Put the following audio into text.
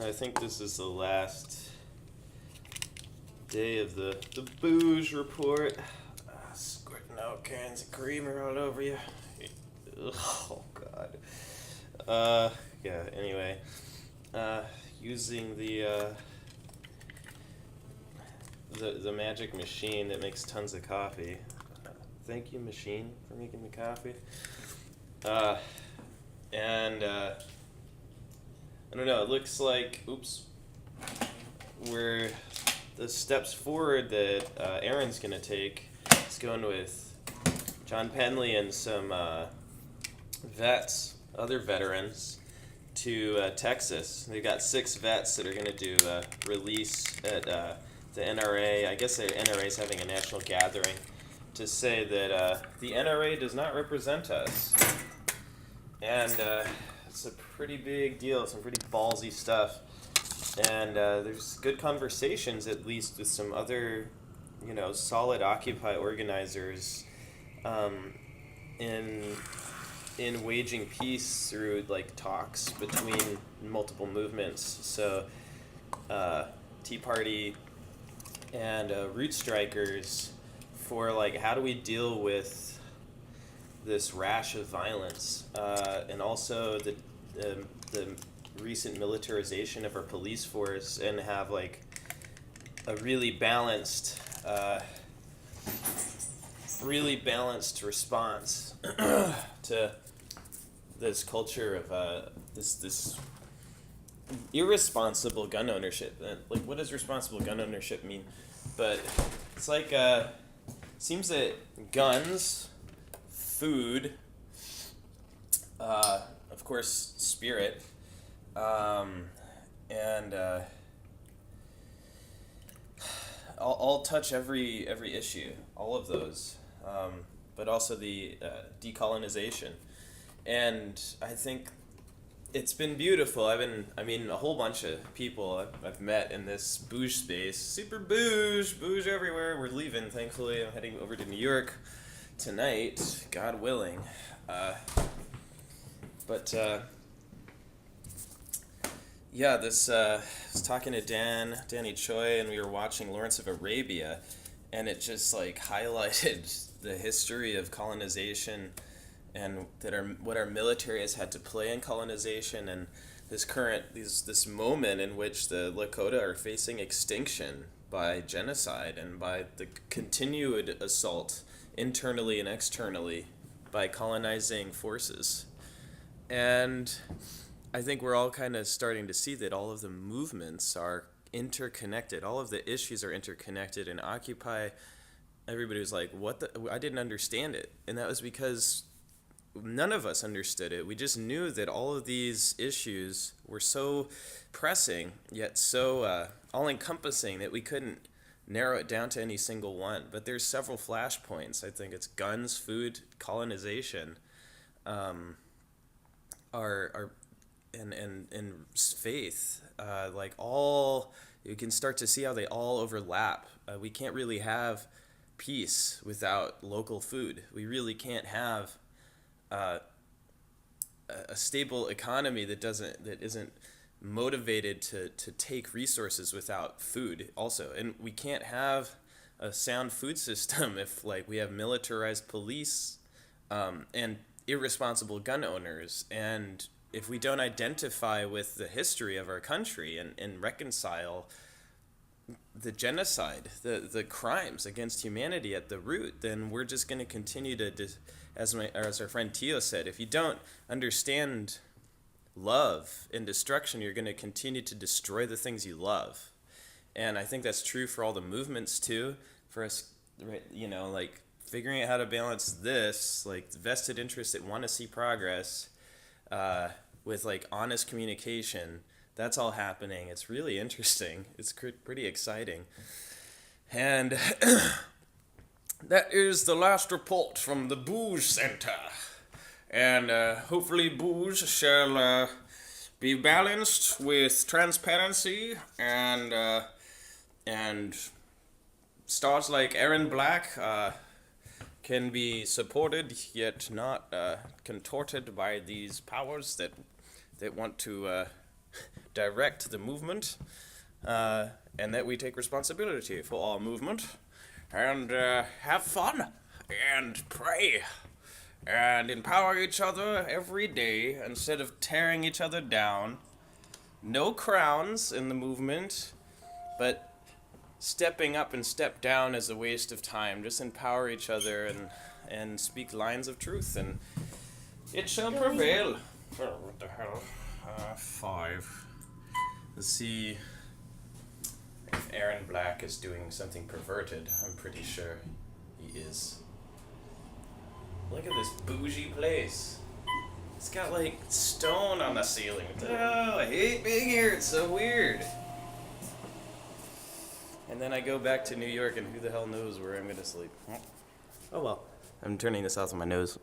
I think this is the last day of the Boooje report. Squirting out cans of creamer all over you. Ugh, oh God. Yeah. Anyway, using the magic machine that makes tons of coffee. Thank you, machine, for making the coffee. And I don't know. It looks like we're the steps forward that Aaron's gonna take. Is going with John Penley and some other veterans, to Texas. They've got 6 vets that are gonna do a release at the NRA. I guess the NRA is having a national gathering to say that the NRA does not represent us. And it's a pretty big deal, some pretty ballsy stuff. And there's good conversations, at least, with some other, solid Occupy organizers in waging peace through, talks between multiple movements. So Tea Party and Root Strikers for, how do we deal with this rash of violence, and also the recent militarization of our police force, and have a really balanced response to this culture of this irresponsible gun ownership. And what does responsible gun ownership mean? But it's seems that guns, food, of course, spirit, and all touch every issue, all of those, but also the decolonization. And I think it's been beautiful. A whole bunch of people I've met in this Boooje space. Super Boooje everywhere. We're leaving, thankfully. I'm heading over to New York tonight, God willing. I was talking to Danny Choi, and we were watching Lawrence of Arabia, and it just highlighted the history of colonization and what our military has had to play in colonization, and this moment in which the Lakota are facing extinction by genocide and by the continued assault internally and externally by colonizing forces. And I think we're all kind of starting to see that all of the movements are interconnected. All of the issues are interconnected. And Occupy, everybody was like, I didn't understand it. And that was because none of us understood it. We just knew that all of these issues were so pressing, yet so all-encompassing, that we couldn't narrow it down to any single one. But there's several flashpoints. I think it's guns, food, colonization, and faith. You can start to see how they all overlap. We can't really have peace without local food. We really can't have a stable economy that isn't motivated to take resources without food also. And we can't have a sound food system if we have militarized police and irresponsible gun owners, and if we don't identify with the history of our country and reconcile the genocide, the crimes against humanity at the root, then we're just going to continue to, as our friend Tio said, if you don't understand love and destruction, you're going to continue to destroy the things you love. And I think that's true for all the movements too, for us, right? Figuring out how to balance this, vested interests that want to see progress, with honest communication. That's all happening. It's really interesting. It's pretty exciting. And that is the last report from the Boooje Center. And hopefully Boooje shall be balanced with transparency and stars like Aaron Black can be supported, yet not contorted by these powers that want to direct the movement, and that we take responsibility for all movement, and have fun, and pray, and empower each other every day instead of tearing each other down. No crowns in the movement, but stepping up and step down is a waste of time. Just empower each other and speak lines of truth, and it shall prevail. Oh, what the hell? 5. Let's see if Aaron Black is doing something perverted. I'm pretty sure he is. Look at this bougie place. It's got like stone on the ceiling. Oh, I hate being here. It's so weird. And then I go back to New York, and who the hell knows where I'm gonna sleep. Oh well. I'm turning this off with my nose.